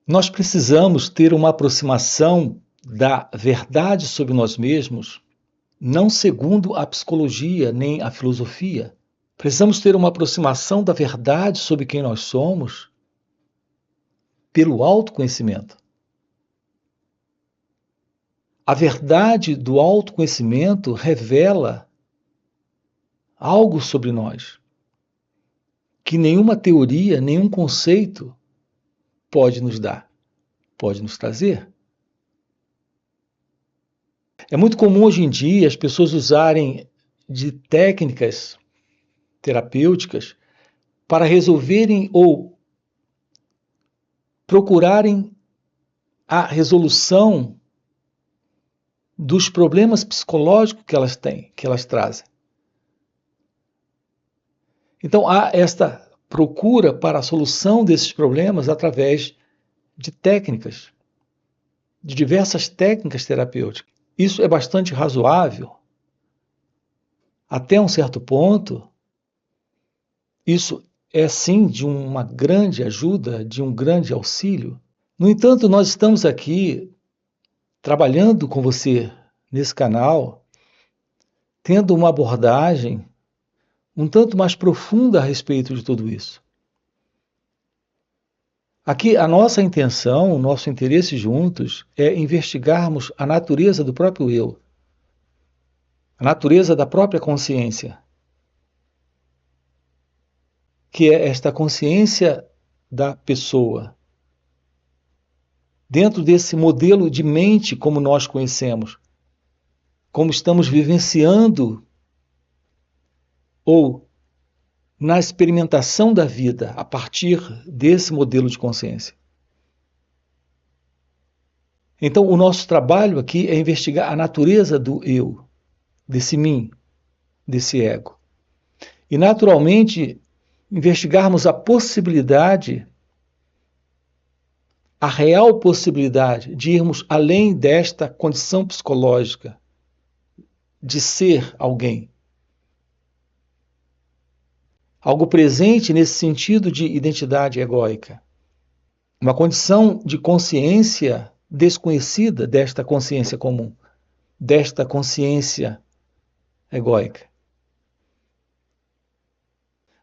Nós precisamos ter uma aproximação da verdade sobre nós mesmos, não segundo a psicologia nem a filosofia. Precisamos ter uma aproximação da verdade sobre quem nós somos pelo autoconhecimento. A verdade do autoconhecimento revela algo sobre nós que nenhuma teoria, nenhum conceito pode nos dar, pode nos trazer. É muito comum hoje em dia as pessoas usarem de técnicas terapêuticas para resolverem ou procurarem a resolução dos problemas psicológicos que elas têm, que elas trazem. Então há esta procura para a solução desses problemas através de técnicas, de diversas técnicas terapêuticas. Isso é bastante razoável, até um certo ponto. Isso é sim de uma grande ajuda, de um grande auxílio. No entanto, nós estamos aqui trabalhando com você nesse canal, tendo uma abordagem um tanto mais profunda a respeito de tudo isso. Aqui a nossa intenção, o nosso interesse juntos é investigarmos a natureza do próprio eu, a natureza da própria consciência, que é esta consciência da pessoa, dentro desse modelo de mente como nós conhecemos, como estamos vivenciando ou na experimentação da vida a partir desse modelo de consciência. Então, o nosso trabalho aqui é investigar a natureza do eu, desse mim, desse ego. E, naturalmente, investigarmos a possibilidade, a real possibilidade de irmos além desta condição psicológica de ser alguém. Algo presente nesse sentido de identidade egóica. Uma condição de consciência desconhecida desta consciência comum, desta consciência egóica.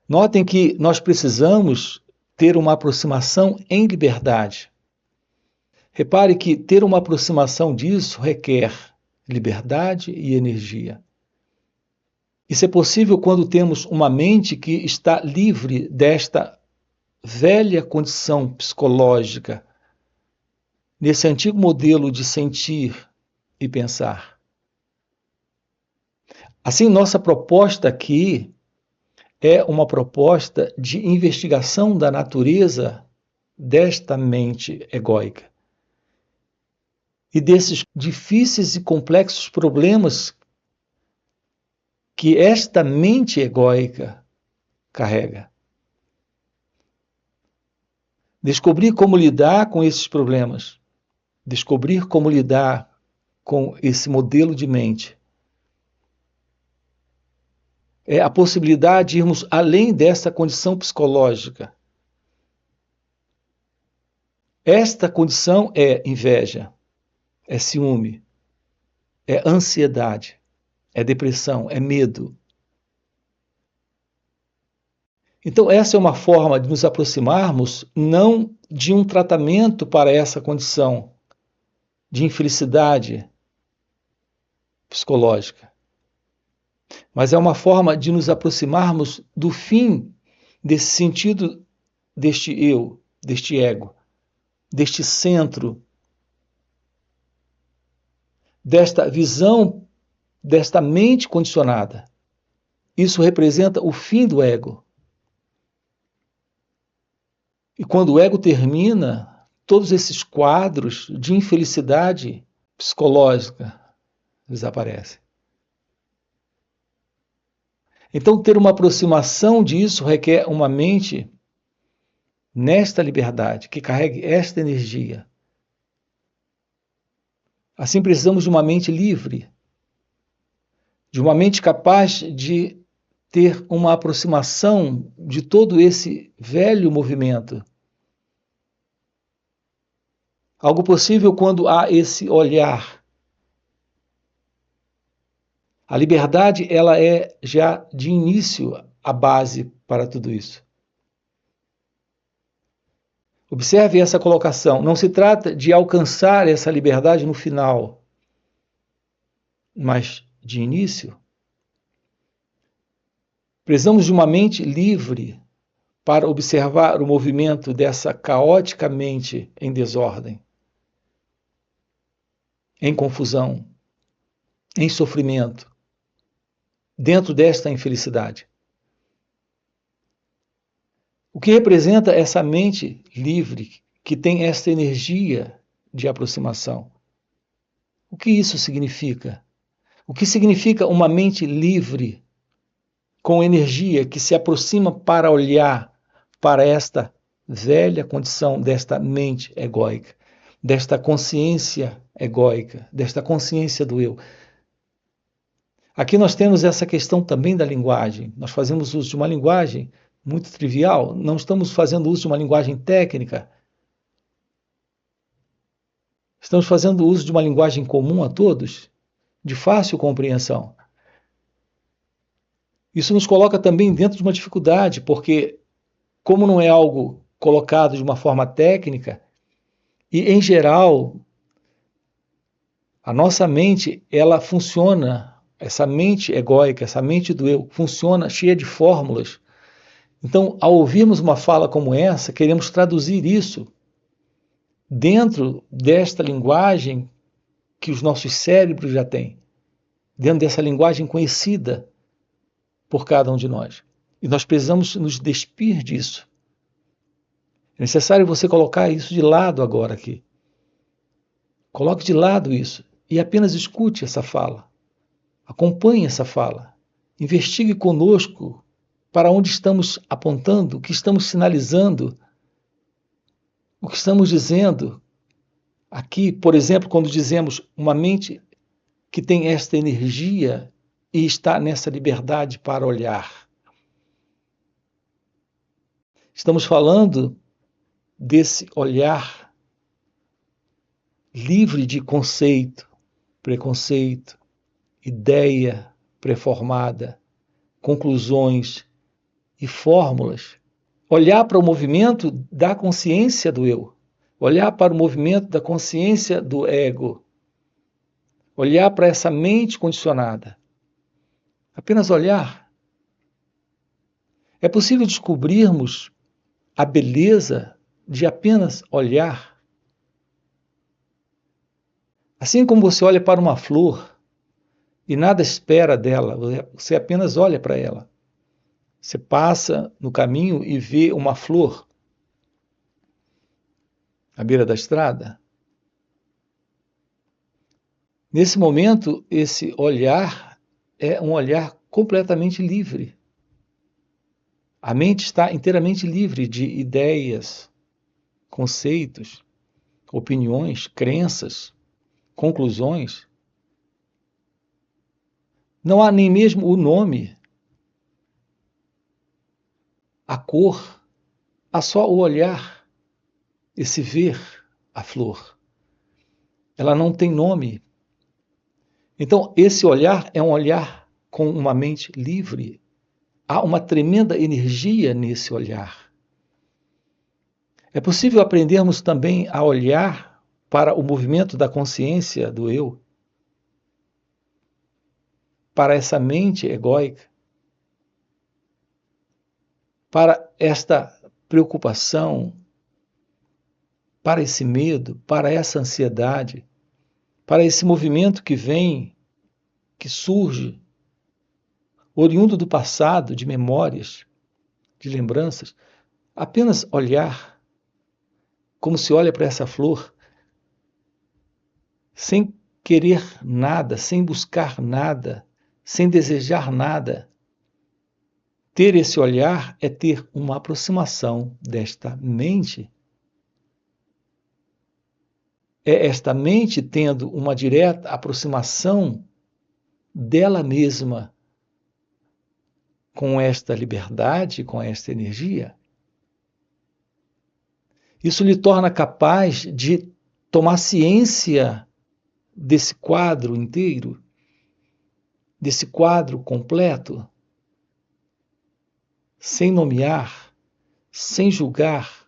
Notem que nós precisamos ter uma aproximação em liberdade. Repare que ter uma aproximação disso requer liberdade e energia. Isso é possível quando temos uma mente que está livre desta velha condição psicológica, nesse antigo modelo de sentir e pensar. Assim, nossa proposta aqui é uma proposta de investigação da natureza desta mente egóica e desses difíceis e complexos problemas que esta mente egóica carrega. Descobrir como lidar com esses problemas, descobrir como lidar com esse modelo de mente. É a possibilidade de irmos além dessa condição psicológica. Esta condição é inveja, é ciúme, é ansiedade, é depressão, é medo. Então, essa é uma forma de nos aproximarmos não de um tratamento para essa condição de infelicidade psicológica, mas é uma forma de nos aproximarmos do fim desse sentido deste eu, deste ego, deste centro, desta visão, desta mente condicionada. Isso representa o fim do ego. E quando o ego termina, todos esses quadros de infelicidade psicológica desaparecem. Então, ter uma aproximação disso requer uma mente nesta liberdade, que carregue esta energia. Assim, precisamos de uma mente livre, de uma mente capaz de ter uma aproximação de todo esse velho movimento Algo possível quando há esse olhar. A liberdade, ela é já de início a base para tudo isso. Observe essa colocação. Não se trata de alcançar essa liberdade no final, mas de início. Precisamos de uma mente livre para observar o movimento dessa caótica mente em desordem, em confusão, em sofrimento, dentro desta infelicidade. O que representa essa mente livre, que tem esta energia de aproximação? O que isso significa? O que significa uma mente livre, com energia, que se aproxima para olhar para esta velha condição desta mente egóica, desta consciência egóica, desta consciência do eu? Aqui nós temos essa questão também da linguagem. Nós fazemos uso de uma linguagem muito trivial, não estamos fazendo uso de uma linguagem técnica. Estamos fazendo uso de uma linguagem comum a todos, de fácil compreensão. Isso nos coloca também dentro de uma dificuldade, porque como não é algo colocado de uma forma técnica, e em geral, a nossa mente, ela funciona, essa mente egóica, essa mente do eu, funciona cheia de fórmulas. Então, ao ouvirmos uma fala como essa, queremos traduzir isso dentro desta linguagem que os nossos cérebros já têm, dentro dessa linguagem conhecida por cada um de nós. E nós precisamos nos despir disso. É necessário você colocar isso de lado agora aqui. Coloque de lado isso e apenas escute essa fala. Acompanhe essa fala. Investigue conosco para onde estamos apontando, o que estamos sinalizando, o que estamos dizendo. Aqui, por exemplo, quando dizemos uma mente que tem esta energia e está nessa liberdade para olhar. Estamos falando desse olhar livre de conceito, preconceito, ideia preformada, conclusões e fórmulas. Olhar para o movimento da consciência do eu, olhar para o movimento da consciência do ego, olhar para essa mente condicionada. Apenas olhar. É possível descobrirmos a beleza de apenas olhar. Assim como você olha para uma flor e nada espera dela, você apenas olha para ela. Você passa no caminho e vê uma flor à beira da estrada. Nesse momento, esse olhar é um olhar completamente livre. A mente está inteiramente livre de ideias, conceitos, opiniões, crenças, conclusões. Não há nem mesmo o nome, a cor, há só o olhar, esse ver a flor. Ela não tem nome. Então, esse olhar é um olhar com uma mente livre. Há uma tremenda energia nesse olhar. É possível aprendermos também a olhar para o movimento da consciência do eu, para essa mente egóica, para esta preocupação, para esse medo, para essa ansiedade, para esse movimento que vem, que surge, oriundo do passado, de memórias, de lembranças. Apenas olhar, como se olha para essa flor, sem querer nada, sem buscar nada, sem desejar nada. Ter esse olhar é ter uma aproximação desta mente. É esta mente tendo uma direta aproximação dela mesma com esta liberdade, com esta energia. Isso lhe torna capaz de tomar ciência desse quadro inteiro, desse quadro completo, sem nomear, sem julgar,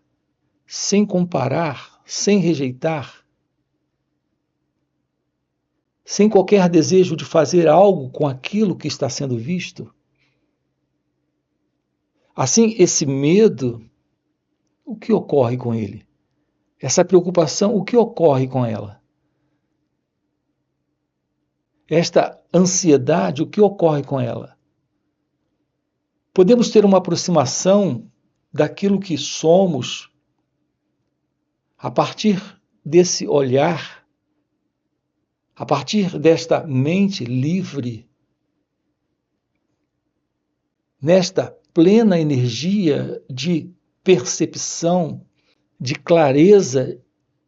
sem comparar, sem rejeitar, sem qualquer desejo de fazer algo com aquilo que está sendo visto. Assim, esse medo, o que ocorre com ele? Essa preocupação, o que ocorre com ela? Esta ansiedade, o que ocorre com ela? Podemos ter uma aproximação daquilo que somos a partir desse olhar, a partir desta mente livre, nesta plena energia de percepção, de clareza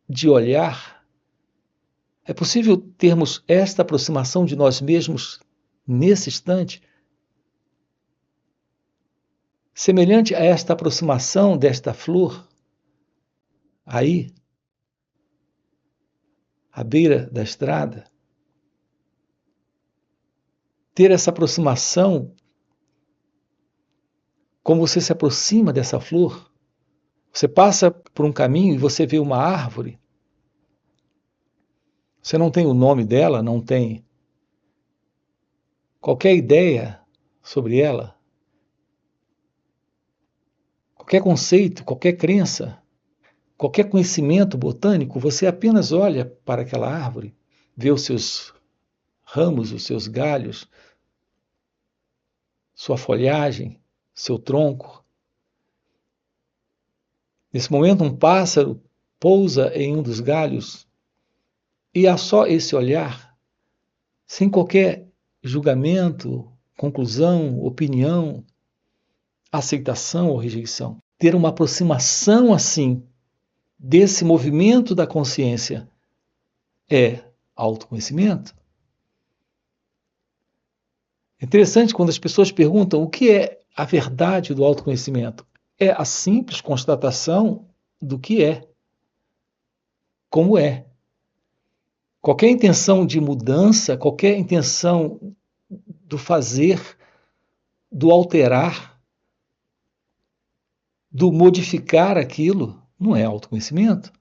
de olhar. É possível termos esta aproximação de nós mesmos nesse instante? Semelhante a esta aproximação desta flor, aí, à beira da estrada, ter essa aproximação, como você se aproxima dessa flor, você passa por um caminho e você vê uma árvore, você não tem o nome dela, não tem qualquer ideia sobre ela, qualquer conceito, qualquer crença, qualquer conhecimento botânico, você apenas olha para aquela árvore, vê os seus ramos, os seus galhos, sua folhagem, seu tronco. Nesse momento, um pássaro pousa em um dos galhos e há só esse olhar, sem qualquer julgamento, conclusão, opinião, aceitação ou rejeição. Ter uma aproximação assim desse movimento da consciência é autoconhecimento. É interessante quando as pessoas perguntam o que é a verdade do autoconhecimento. É a simples constatação do que é, como é. Qualquer intenção de mudança, qualquer intenção do fazer, do alterar, do modificar aquilo, não é autoconhecimento.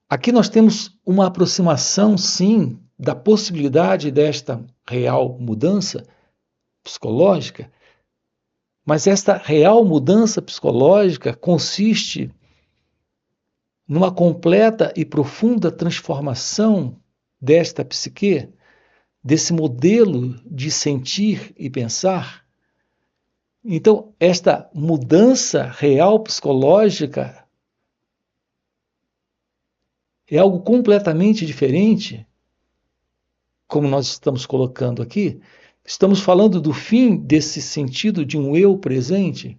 Aqui nós temos uma aproximação, sim, da possibilidade desta real mudança psicológica, mas esta real mudança psicológica consiste numa completa e profunda transformação desta psique, desse modelo de sentir e pensar. Então, esta mudança real psicológica é algo completamente diferente, como nós estamos colocando aqui. Estamos falando do fim desse sentido de um eu presente.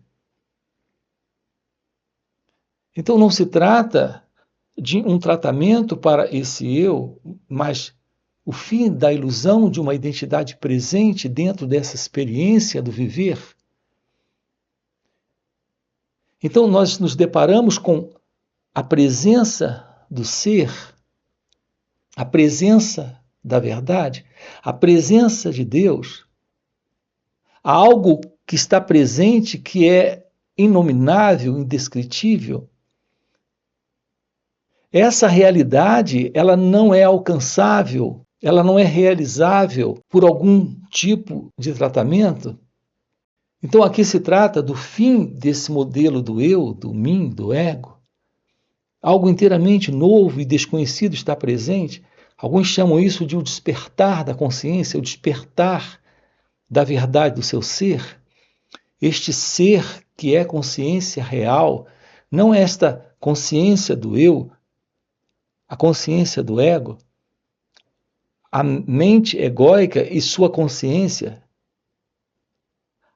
Então não se trata de um tratamento para esse eu, mas o fim da ilusão de uma identidade presente dentro dessa experiência do viver. Então nós nos deparamos com a presença do ser, a presença da verdade, a presença de Deus, há algo que está presente que é inominável, indescritível. Essa realidade, ela não é alcançável, ela não é realizável por algum tipo de tratamento. Então aqui se trata do fim desse modelo do eu, do mim, do ego. Algo inteiramente novo e desconhecido está presente. Alguns chamam isso de o despertar da consciência, o despertar da verdade do seu ser. Este ser que é consciência real, não esta consciência do eu, a consciência do ego, a mente egóica e sua consciência.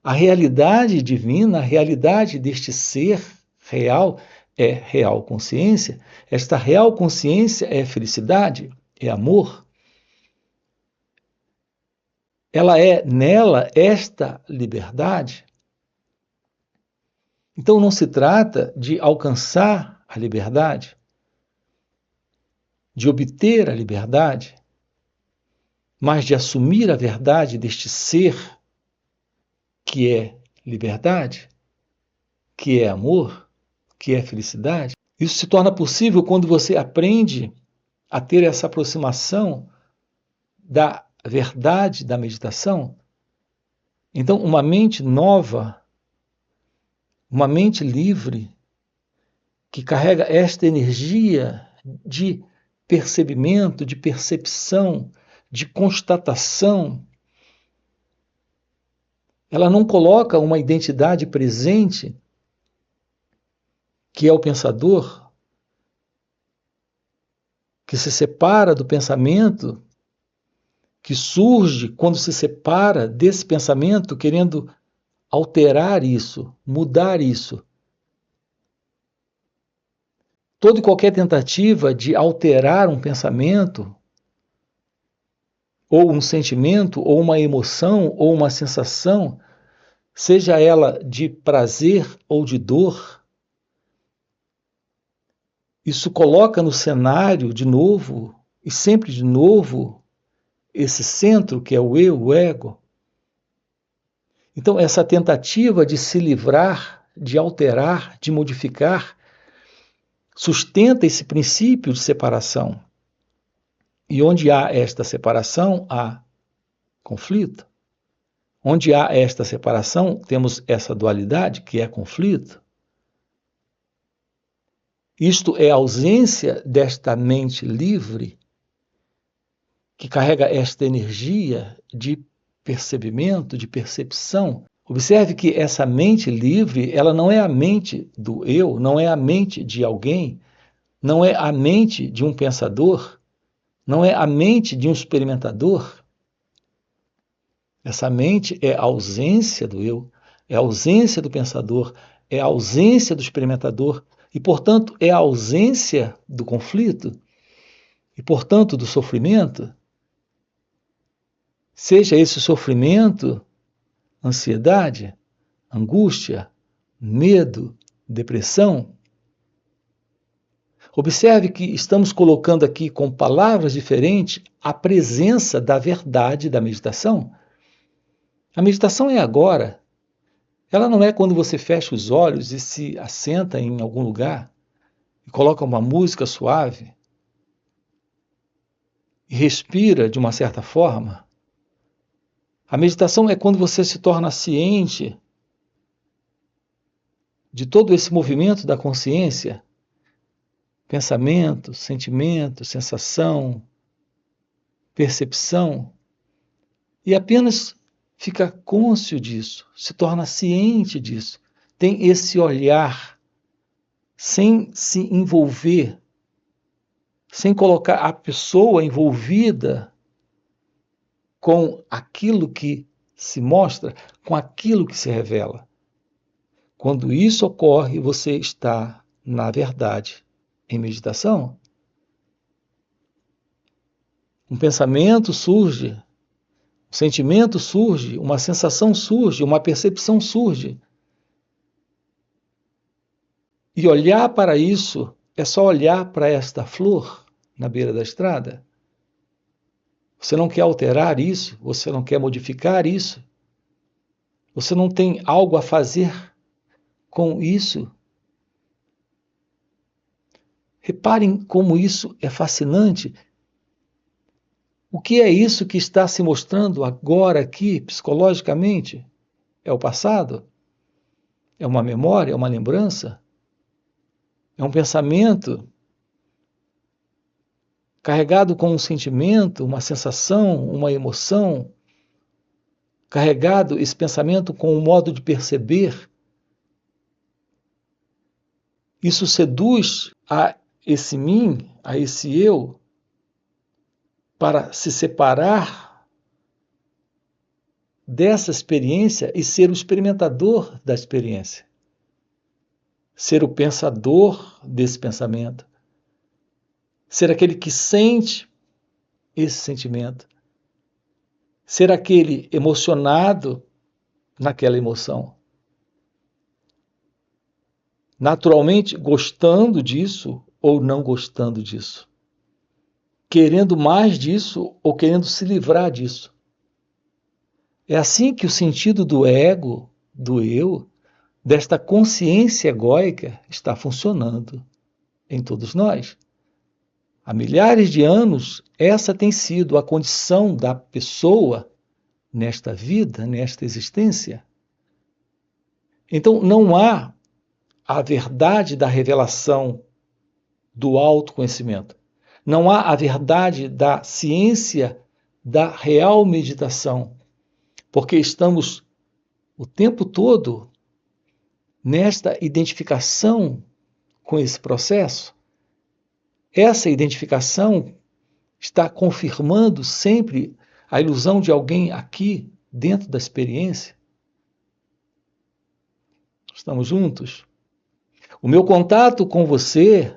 A realidade divina, a realidade deste ser real é real consciência. Esta real consciência é felicidade, é amor. Ela é nela esta liberdade. Então não se trata de alcançar a liberdade. de obter a liberdade, mas de assumir a verdade deste ser que é liberdade, que é amor, que é felicidade. Isso se torna possível quando você aprende a ter essa aproximação da verdade da meditação. Então, uma mente nova, uma mente livre, que carrega esta energia de percebimento, de percepção, de constatação, ela não coloca uma identidade presente, que é o pensador, que se separa do pensamento, que surge quando se separa desse pensamento, querendo alterar isso, mudar isso. Toda e qualquer tentativa de alterar um pensamento, ou um sentimento, ou uma emoção, ou uma sensação, seja ela de prazer ou de dor, isso coloca no cenário de novo, e sempre de novo, esse centro que é o eu, o ego. Então, essa tentativa de se livrar, de alterar, de modificar, sustenta esse princípio de separação. E onde há esta separação, há conflito. Onde há esta separação, temos essa dualidade, que é conflito. Isto é a ausência desta mente livre, que carrega esta energia de percebimento, de percepção. Observe que essa mente livre, ela não é a mente do eu, não é a mente de alguém, não é a mente de um pensador, não é a mente de um experimentador. Essa mente é a ausência do eu, é a ausência do pensador, é a ausência do experimentador e, portanto, é a ausência do conflito e, portanto, do sofrimento. Seja esse sofrimento, ansiedade, angústia, medo, depressão. Observe que estamos colocando aqui com palavras diferentes a presença da verdade da meditação. A meditação é agora. Ela não é quando você fecha os olhos e se assenta em algum lugar e coloca uma música suave e respira de uma certa forma. A meditação é quando você se torna ciente de todo esse movimento da consciência, pensamento, sentimento, sensação, percepção, e apenas fica cônscio disso, se torna ciente disso, tem esse olhar sem se envolver, sem colocar a pessoa envolvida com aquilo que se mostra, com aquilo que se revela. Quando isso ocorre, você está, na verdade, em meditação. Um pensamento surge, um sentimento surge, uma sensação surge, uma percepção surge. E olhar para isso é só olhar para esta flor na beira da estrada. Você não quer alterar isso, você não quer modificar isso, você não tem algo a fazer com isso. Reparem como isso é fascinante. O que é isso que está se mostrando agora aqui, psicologicamente? É o passado? É uma memória? É uma lembrança? É um pensamento carregado com um sentimento, uma sensação, uma emoção? Carregado esse pensamento com um modo de perceber? Isso seduz a esse mim, a esse eu, para se separar dessa experiência e ser o experimentador da experiência. Ser o pensador desse pensamento. Ser aquele que sente esse sentimento. Ser aquele emocionado naquela emoção. Naturalmente, gostando disso ou não gostando disso. querendo mais disso ou querendo se livrar disso. É assim que o sentido do ego, do eu, desta consciência egóica está funcionando em todos nós. Há milhares de anos, essa tem sido a condição da pessoa nesta vida, nesta existência. Então, não há a verdade da revelação do autoconhecimento. Não há a verdade da ciência da real meditação, porque estamos o tempo todo nesta identificação com esse processo. Essa identificação está confirmando sempre a ilusão de alguém aqui dentro da experiência. Estamos juntos? O meu contato com você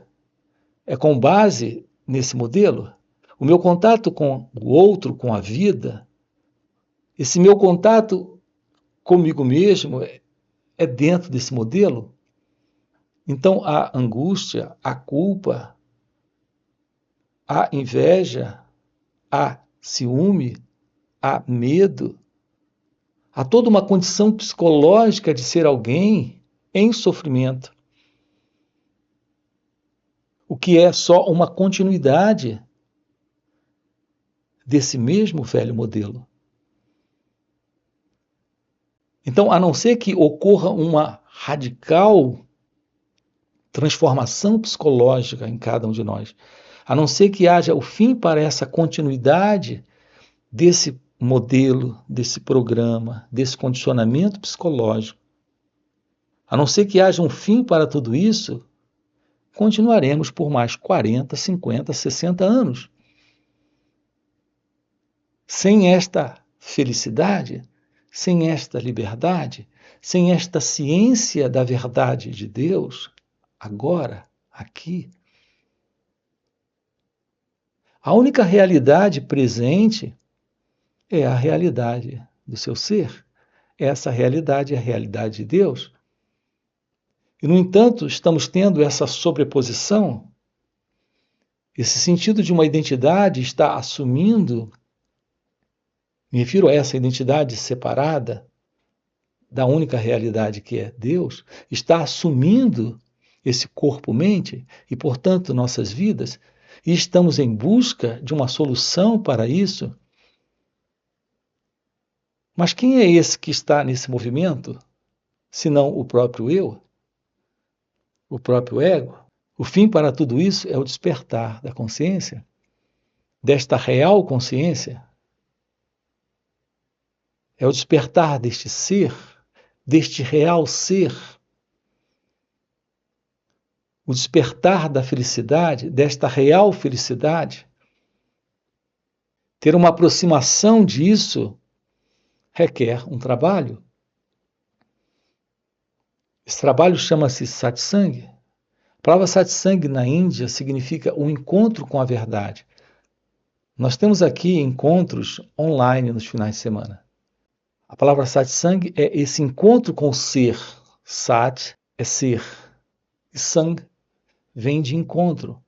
é com base nesse modelo? O meu contato com o outro, com a vida, esse meu contato comigo mesmo é dentro desse modelo? Então, a angústia, a culpa, a inveja, a ciúme, a medo, há toda uma condição psicológica de ser alguém em sofrimento, o que é só uma continuidade desse mesmo velho modelo. Então, a não ser que ocorra uma radical transformação psicológica em cada um de nós, a não ser que haja o fim para essa continuidade desse modelo, desse programa, desse condicionamento psicológico, a não ser que haja um fim para tudo isso, continuaremos por mais 40, 50, 60 anos. Sem esta felicidade, sem esta liberdade, sem esta ciência da verdade de Deus, agora, aqui, a única realidade presente é a realidade do seu ser. Essa realidade é a realidade de Deus. E, no entanto, estamos tendo essa sobreposição, esse sentido de uma identidade está assumindo, me refiro a essa identidade separada da única realidade que é Deus, está assumindo esse corpo-mente e, portanto, nossas vidas, e estamos em busca de uma solução para isso. Mas quem é esse que está nesse movimento, senão o próprio eu, o próprio ego? O fim para tudo isso é o despertar da consciência, desta real consciência. É o despertar deste ser, deste real ser. O despertar da felicidade, desta real felicidade. Ter uma aproximação disso requer um trabalho. Esse trabalho chama-se satsang. A palavra satsang na Índia significa o encontro com a verdade. Nós temos aqui encontros online nos finais de semana. A palavra satsang é esse encontro com o ser. Sat é ser. E sang vem de encontro.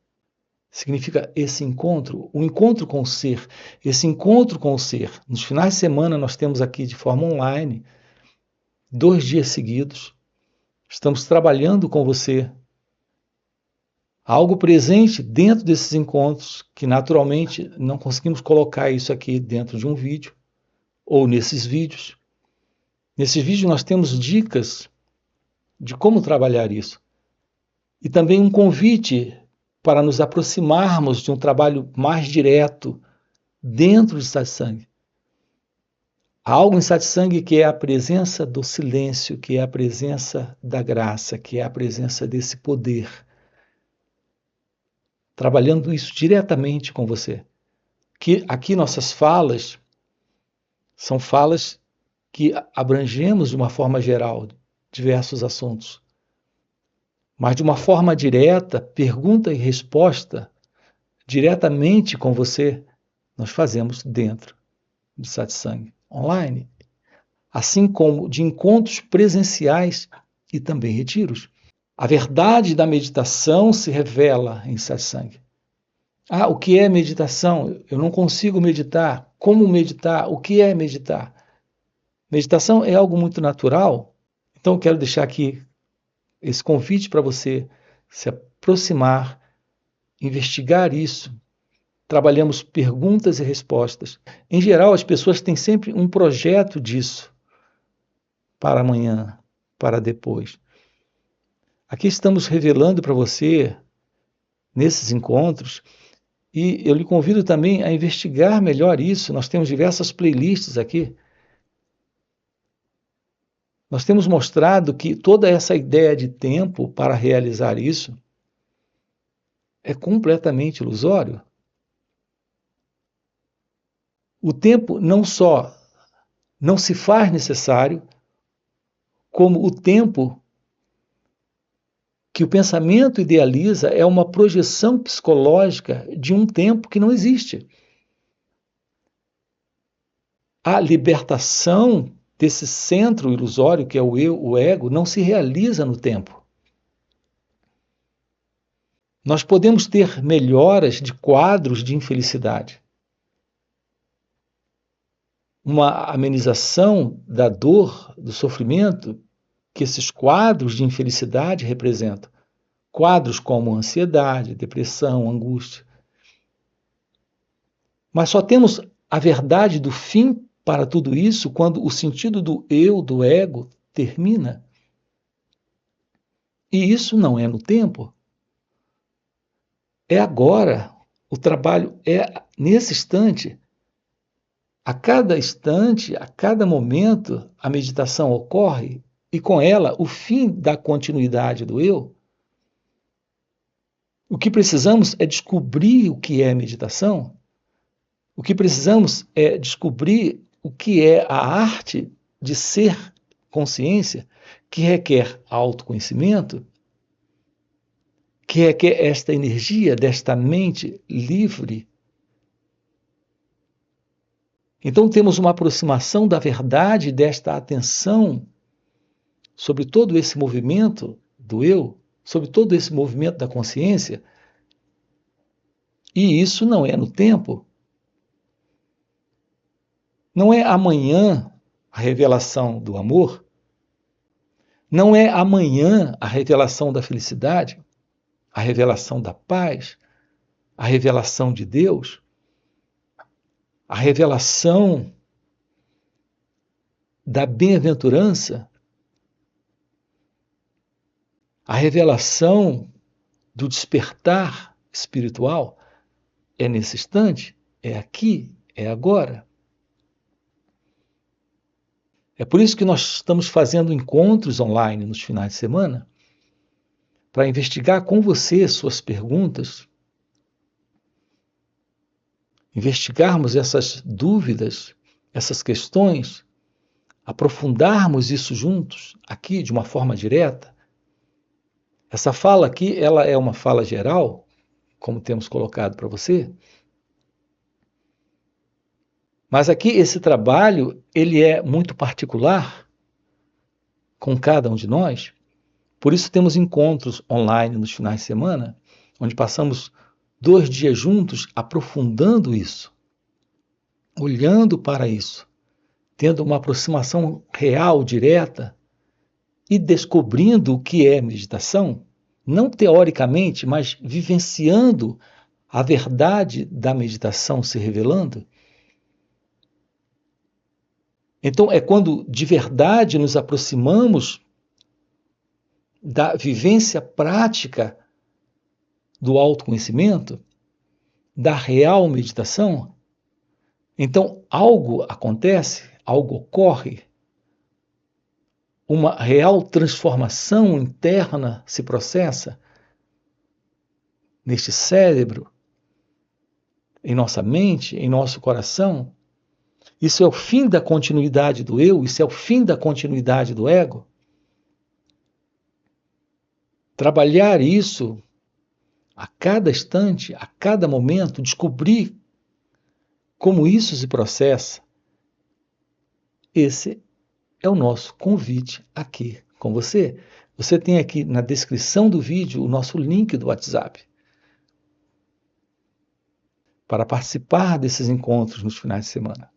Significa esse encontro, o encontro com o ser. Esse encontro com o ser. Nos finais de semana nós temos aqui de forma online, 2 dias seguidos. Estamos trabalhando com você. Algo presente dentro desses encontros, que naturalmente não conseguimos colocar isso aqui dentro de um vídeo, ou nesses vídeos. Nesses vídeos nós temos dicas de como trabalhar isso. E também um convite para nos aproximarmos de um trabalho mais direto dentro de satsang. Há algo em satsang que é a presença do silêncio, que é a presença da graça, que é a presença desse poder. Trabalhando isso diretamente com você. Que aqui nossas falas são falas que abrangemos de uma forma geral diversos assuntos. Mas de uma forma direta, pergunta e resposta, diretamente com você, nós fazemos dentro do satsang online. Assim como de encontros presenciais e também retiros. A verdade da meditação se revela em satsang. Ah, o que é meditação? Eu não consigo meditar. Como meditar? O que é meditar? Meditação é algo muito natural, então eu quero deixar aqui esse convite para você se aproximar, investigar isso. Trabalhamos perguntas e respostas. Em geral, as pessoas têm sempre um projeto disso para amanhã, para depois. Aqui estamos revelando para você, nesses encontros, e eu lhe convido também a investigar melhor isso. Nós temos diversas playlists aqui. Nós temos mostrado que toda essa ideia de tempo para realizar isso é completamente ilusório. O tempo não só não se faz necessário, como o tempo que o pensamento idealiza é uma projeção psicológica de um tempo que não existe. A libertação desse centro ilusório que é o eu, o ego, não se realiza no tempo. Nós podemos ter melhoras de quadros de infelicidade, uma amenização da dor, do sofrimento que esses quadros de infelicidade representam. Quadros como ansiedade, depressão, angústia. Mas só temos a verdade do fim para tudo isso quando o sentido do eu, do ego, termina. E isso não é no tempo. É agora. O trabalho é nesse instante. A cada instante, a cada momento, a meditação ocorre e com ela o fim da continuidade do eu. O que precisamos é descobrir o que é meditação. O que precisamos é descobrir o que é a arte de ser consciência, que requer autoconhecimento, que requer esta energia desta mente livre. Então temos uma aproximação da verdade desta atenção sobre todo esse movimento do eu, sobre todo esse movimento da consciência, e isso não é no tempo. Não é amanhã a revelação do amor, não é amanhã a revelação da felicidade, a revelação da paz, a revelação de Deus, a revelação da bem-aventurança, a revelação do despertar espiritual é nesse instante, é aqui, é agora. É por isso que nós estamos fazendo encontros online nos finais de semana para investigar com você suas perguntas, investigarmos essas dúvidas, essas questões, aprofundarmos isso juntos, aqui de uma forma direta. Essa fala aqui, ela é uma fala geral, como temos colocado para você, mas aqui esse trabalho, ele é muito particular com cada um de nós, por isso temos encontros online nos finais de semana, onde passamos 2 dias juntos aprofundando isso, olhando para isso, tendo uma aproximação real, direta, e descobrindo o que é meditação, não teoricamente, mas vivenciando a verdade da meditação se revelando. Então, é quando de verdade nos aproximamos da vivência prática do autoconhecimento, da real meditação. Então, algo acontece, algo ocorre, uma real transformação interna se processa neste cérebro, em nossa mente, em nosso coração. Isso é o fim da continuidade do eu, isso é o fim da continuidade do ego. Trabalhar isso a cada instante, a cada momento, descobrir como isso se processa. Esse é o nosso convite aqui com você. Você tem aqui na descrição do vídeo o nosso link do WhatsApp. para participar desses encontros nos finais de semana.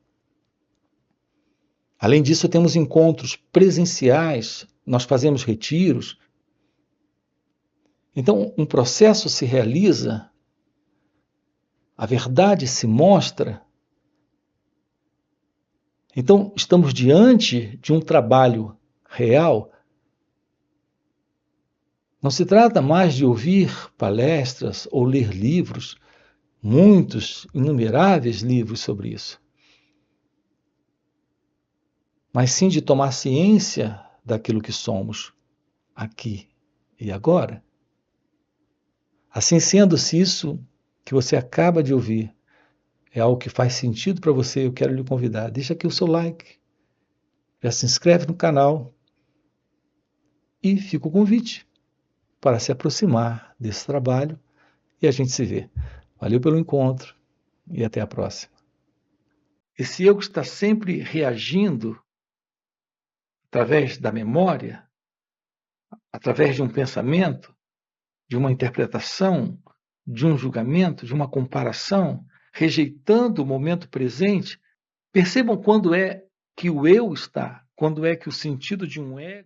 Além disso, temos encontros presenciais, nós fazemos retiros. Então, um processo se realiza, a verdade se mostra. Então, estamos diante de um trabalho real. Não se trata mais de ouvir palestras ou ler livros, muitos, inumeráveis livros sobre isso, mas sim de tomar ciência daquilo que somos aqui e agora. Assim sendo, se isso que você acaba de ouvir é algo que faz sentido para você, eu quero lhe convidar. Deixa aqui o seu like, já se inscreve no canal e fica o convite para se aproximar desse trabalho e a gente se vê. Valeu pelo encontro e até a próxima. Esse eu que está sempre reagindo através da memória, através de um pensamento, de uma interpretação, de um julgamento, de uma comparação, rejeitando o momento presente, percebam quando é que o eu está, quando é que o sentido de um ego